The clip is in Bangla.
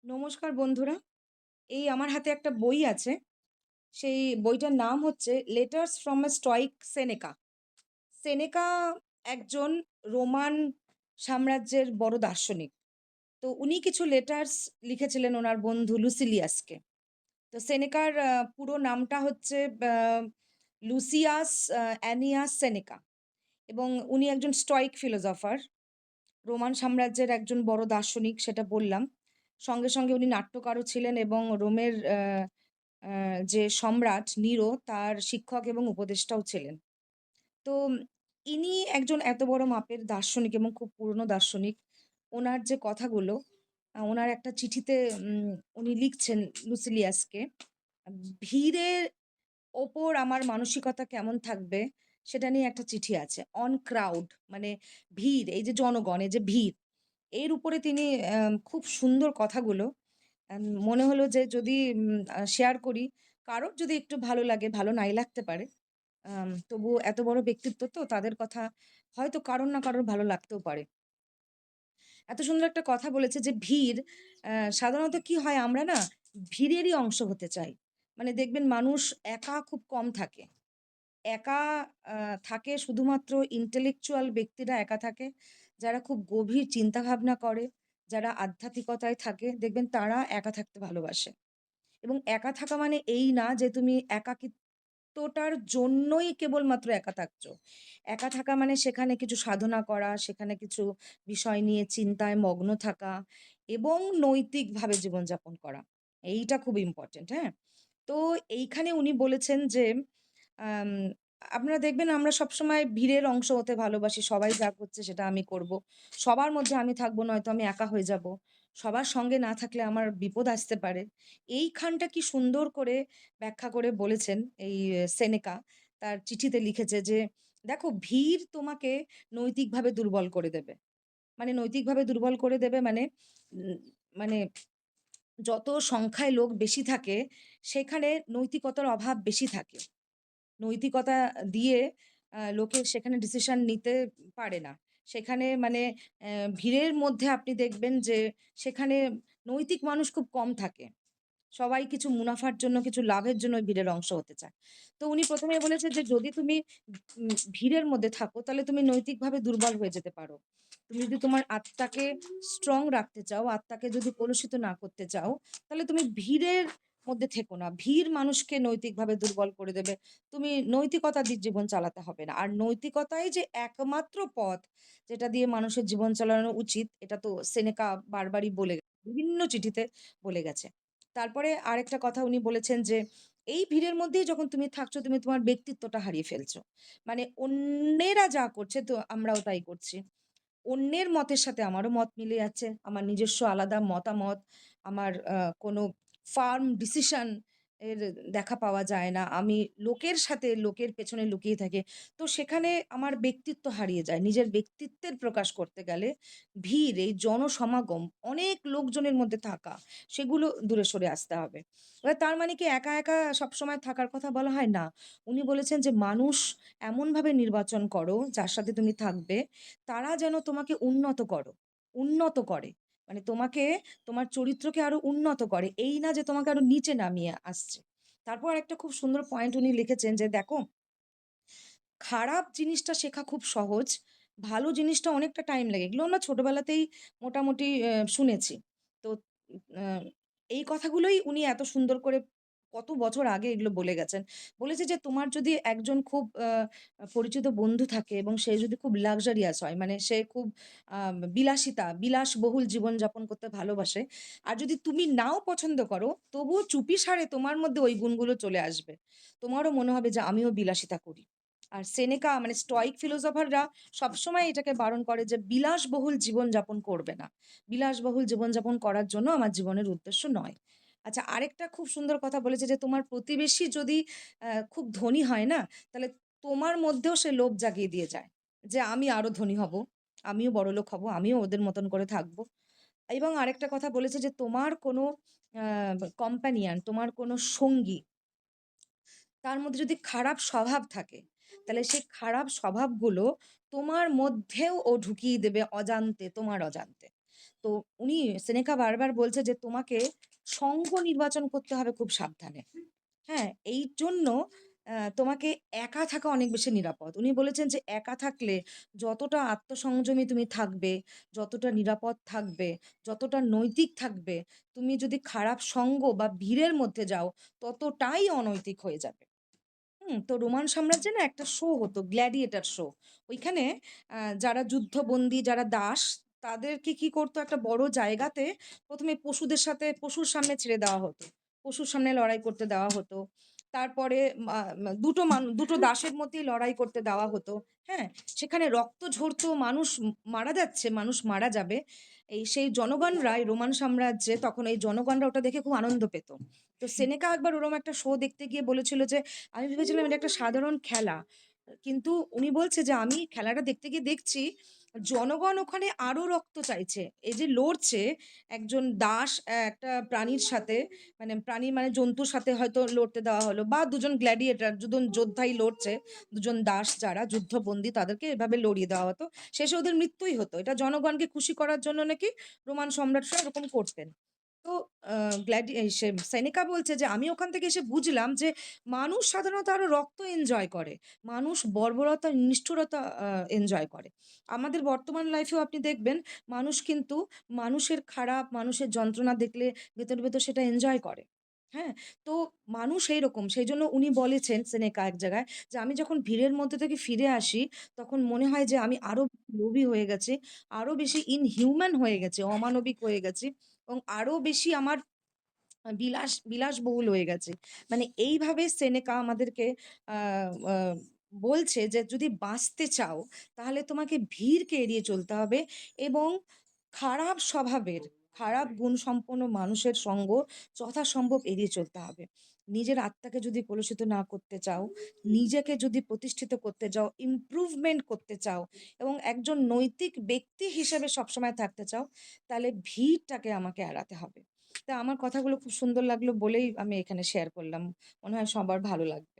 নমস্কার বন্ধুরা। এই আমার হাতে একটা বই আছে। সেই বইটার নাম হচ্ছে 'লেটার্স ফ্রম এ স্টয়িক সেনেকা'। সেনেকা একজন রোমান সাম্রাজ্যের বড় দার্শনিক। তো উনি কিছু লেটার্স লিখেছিলেন ওনার বন্ধু লুসিলিয়াসকে। তো সেনেকার পুরো নামটা হচ্ছে আ লুসিয়াস অ্যানিয়াস সেনেকা এবং উনি একজন স্টয়িক ফিলোজফার। রোমান সাম্রাজ্যের একজন বড় দার্শনিক সেটা বললাম। সঙ্গে উনি নাট্যকারও ছিলেন এবং রোমের যে সম্রাট নিরো তার শিক্ষক এবং উপদেষ্টাও ছিলেন। তো ইনি একজন এত বড় মাপের দার্শনিক এবং খুব পুরনো দার্শনিক। ওনার যে কথাগুলো ওনার একটা চিঠিতে উনি লিখছেন লুসিলিয়াসকে, ভিড়ের ওপর আমার মানসিকতা কেমন থাকবে সেটা নিয়ে একটা চিঠি আছে। অন ক্রাউড মানে ভিড়, এই যে জনগণ, এই যে ভিড়, এর উপরে তিনি খুব সুন্দর কথাগুলো মনে হলো যে যদি শেয়ার করি, কারোর যদি একটু ভালো লাগে, ভালো নাই লাগতে পারে। তবুও এত বড় ব্যক্তিত্ব তো তাদের কথা হয়তো কারোর না কারোর ভালো লাগতেও পারে। এত সুন্দর একটা কথা বলেছে যে ভিড়, সাধারণত কি হয় আমরা না ভিড়েরই অংশ হতে চাই। মানে দেখবেন মানুষ একা খুব কম থাকে। একা থাকে শুধুমাত্র intellectual ব্যক্তিরা একা থাকে। যারা খুব গভীর চিন্তাভাবনা করে, যারা আধ্যাত্মিকতায় থাকে, দেখবেন তারা একা থাকতে ভালোবাসে। এবং একা থাকা মানে এই না যে তুমি একাকিত্বটার জন্যই কেবলমাত্র একা থাকছো। একা থাকা মানে সেখানে কিছু সাধনা করা, সেখানে কিছু বিষয় নিয়ে চিন্তায় মগ্ন থাকা এবং নৈতিকভাবে জীবনযাপন করা। এইটা খুব ইম্পোর্টেন্ট, হ্যাঁ? তো এইখানে উনি বলেছেন যে আম আপনারা দেখবেন আমরা সবসময় ভিড়ের অংশ হতে ভালোবাসি। সবাই যা করছে সেটা আমি করব। সবার মধ্যে আমি থাকবো, নয়তো আমি একা হয়ে যাব। সবার সঙ্গে না থাকলে আমার বিপদ আসতে পারে। এইখানটা কি সুন্দর করে ব্যাখ্যা করে বলেছেন এই সেনেকা তার চিঠিতে লিখেছে যে, "দেখো ভিড় তোমাকে নৈতিকভাবে দুর্বল করে দেবে।" মানে নৈতিকভাবে দুর্বল করে দেবে মানে উম মানে যত সংখ্যায় লোক বেশি থাকে সেখানে নৈতিকতার অভাব বেশি থাকে। নৈতিকতা দিয়ে লোকে সেখানে ডিসিশন নিতে পারে না। সেখানে মানে ভিড়ের মধ্যে আপনি দেখবেন যে সেখানে নৈতিক মানুষ খুব কম থাকে। সবাই কিছু মুনাফার জন্য, কিছু লাভের জন্য ওই ভিড়ের অংশ হতে চায়। তো উনি ১ম এ বলেছেন যে যদি তুমি ভিড়ের মধ্যে থাকো তাহলে তুমি নৈতিকভাবে দুর্বল হয়ে যেতে পারো। তুমি যদি তোমার আত্মাকে স্ট্রং রাখতে চাও, আত্মাকে যদি কলুষিত না করতে চাও, তাহলে তুমি ভিড়ের মধ্যে থেকো না। ভিড় মানুষকে নৈতিকভাবে দুর্বল করে দেবে। তুমি নৈতিকতা দিয়ে জীবন চালাতে হবে না। আর নৈতিকতাই যে একমাত্র পথ যেটা দিয়ে মানুষের জীবন চালানো উচিত, এটা তো সেনেকা বারবারই বিভিন্ন চিঠিতে বলে গেছে। তারপরে আরেকটা কথা উনি বলেছেন যে, এই ভিড়ের মধ্যেই যখন তুমি থাকছো, তুমি তোমার ব্যক্তিত্বটা হারিয়ে ফেলছো। মানে অন্যেরা যা করছে তো আমরাও তাই করছি। অন্যের মতের সাথে আমারও মত মিলে যাচ্ছে। আমার নিজস্ব আলাদা মতামত, আমার কোনো ফার্ম ডিসিশন এর দেখা পাওয়া যায় না। আমি লোকের সাথে লোকের পেছনে লুকিয়ে থাকি। তো সেখানে আমার ব্যক্তিত্ব হারিয়ে যায়। নিজের ব্যক্তিত্বের প্রকাশ করতে গেলে ভিড়, এই জনসমাগম, অনেক লোকজনের মধ্যে থাকা, সেগুলো দূরে সরে আসতে হবে। এবার তার মানে কি একা সবসময় থাকার কথা বলা হয়? না। উনি বলেছেন যে, "মানুষ এমনভাবে নির্বাচন করো যার সাথে তুমি থাকবে তারা যেন তোমাকে উন্নত করে। মানে তোমাকে তোমার চরিত্রকে আরো উন্নত করে। এই না যে তোমাকে আরো নিচে নামিয়ে আসছে। তারপর আরেকটা খুব সুন্দর পয়েন্ট উনি লিখেছেন যে, "দেখো, খারাপ জিনিসটা শেখা খুব সহজ। ভালো জিনিসটা অনেকটা টাইম লাগে।" এগুলো আমরা ছোটবেলাতেই মোটামুটি শুনেছি। তো আ এই কথাগুলোই উনি এত সুন্দর করে কত বছর আগে এগুলো বলে গেছেন। বলেছে যে, "তোমার যদি একজন খুব পরিচিত বন্ধু থাকে এবং সে যদি খুব লাক্সারিয়াস হয়, মানে সে খুব বিলাসবহুল জীবনযাপন করতে ভালোবাসে। আর যদি তুমি নাও পছন্দ করো, তবুও চুপিসারে তোমার মধ্যে ওই গুণগুলো চলে আসবে। তোমারও মনে হবে যে আমিও বিলাসিতা করি।" আর সেনেকা মানে স্টয়িক ফিলোসোফাররা সবসময় এটাকে বারণ করে যে বিলাসবহুল জীবনযাপন করবে না। বিলাসবহুল জীবনযাপন করার জন্য আমার জীবনের উদ্দেশ্য নয়। আচ্ছা, আরেকটা খুব সুন্দর কথা বলেছে যে তোমার প্রতিবেশী যদি খুব ধনী হয় না, তাহলে তোমার মধ্যেও সে লোভ জাগিয়ে দিয়ে যায়। যে আমি আরো ধনী হব, আমিও বড়লোক হব, আমিও ওদের মতন করে থাকবো। এবং আরেকটা কথা বলেছে যে তোমার কোনো আ কম্প্যানিয়ন, তোমার কোনো সঙ্গী, তার মধ্যে যদি খারাপ স্বভাব থাকে, তাহলে সেই খারাপ স্বভাবগুলো তোমার মধ্যেও ও ঢুকিয়ে দেবে অজান্তে, তোমার অজান্তে। তো উনি সেনেকা বারবার বলছে যে তোমাকে সঙ্গ নির্বাচন করতে হবে খুব সাবধানে। হ্যাঁ, এই জন্য তোমাকে একা থাকা অনেক বেশি নিরাপদ। উনি বলেছেন যে একা থাকলে যতটা আত্মসংযমী তুমি থাকবে, যতটা নিরাপদ থাকবে, যতটা নৈতিক থাকবে, তুমি যদি খারাপ সঙ্গ বা ভিড়ের মধ্যে যাও, ততটাই অনৈতিক হয়ে যাবে। তো রোমান সাম্রাজ্যে না একটা শো হতো, গ্ল্যাডিয়েটর শো। ওইখানে যারা যুদ্ধবন্দী, যারা দাস, তাদেরকে কি করতো, একটা বড় জায়গাতে প্রথমে পশুদের সাথে পশুর সামনে ছেড়ে দেওয়া হতো। পশুর সামনে লড়াই করতে দেওয়া হতো। তারপরে দুটো দাসের মধ্যেই লড়াই করতে দেওয়া হতো। হ্যাঁ, সেখানে রক্ত ঝরতো, মানুষ মারা যাচ্ছে, মানুষ মারা যাবে। সেই জনগণরা, এই রোমান সাম্রাজ্যে তখন এই জনগণরা ওটা দেখে খুব আনন্দ পেত। তো সেনেকা একবার ওরকম একটা শো দেখতে গিয়ে বলেছিল যে আমি ভেবেছিলাম এটা একটা সাধারণ খেলা। কিন্তু উনি বলছে যে আমি খেলাটা দেখতে গিয়ে দেখছি জনগণ ওখানে আরো রক্ত চাইছে। এই যে লড়ছে একজন দাস একটা প্রাণীর সাথে, মানে প্রাণী মানে জন্তুর সাথে হয়তো লড়তে দেওয়া হলো, বা দুজন গ্ল্যাডিয়েটর, দুজন যোদ্ধাই লড়ছে, দুজন দাস যারা যুদ্ধবন্দী তাদেরকে এভাবে লড়িয়ে দেওয়া হতো। শেষে ওদের মৃত্যুই হতো। এটা জনগণকে খুশি করার জন্য নাকি রোমান সম্রাটরা এরকম করতেন। তো সেনেকা বলছে যে আমি ওখান থেকে এসে বুঝলাম যে মানুষ সাধারণত আরো রক্ত এনজয় করে, মানুষ বর্বরতা নিষ্ঠুরতা এনজয় করে। আমাদের বর্তমান লাইফেও আপনি দেখবেন মানুষ কিন্তু মানুষের খারাপ, মানুষের যন্ত্রণা দেখলে ভেতর ভেতর সেটা এনজয় করে। হ্যাঁ, তো মানুষ এইরকম। সেই জন্য উনি বলেছেন সেনেকা এক জায়গায় যে আমি যখন ভিড়ের মধ্যে থেকে ফিরে আসি তখন মনে হয় যে আমি আরো লোভী হয়ে গেছি, আরো বেশি ইনহিউম্যান হয়ে গেছি, অমানবিক হয়ে গেছি, এবং আরো বেশি আমার বিলাসবহুল হয়ে গেছে। মানে এইভাবে সেনেকা আমাদেরকে আ আ বলছে যে যদি বাঁচতে চাও তাহলে তোমাকে ভিড়কে এড়িয়ে চলতে হবে, এবং খারাপ স্বভাবের, খারাপ গুণসম্পন্ন মানুষের সঙ্গ যথাসম্ভব এড়িয়ে চলতে হবে। নিজের আত্মাকে যদি কলুষিত না করতে চাও, নিজেকে যদি প্রতিষ্ঠিত করতে চাও, ইমপ্রুভমেন্ট করতে চাও, এবং একজন নৈতিক ব্যক্তি হিসেবে সবসময় থাকতে চাও, তাহলে ভিড়টাকে আমাকে এড়াতে হবে। তা আমার কথাগুলো খুব সুন্দর লাগলো বলেই আমি এখানে শেয়ার করলাম। মনে হয় সবার ভালো লাগবে।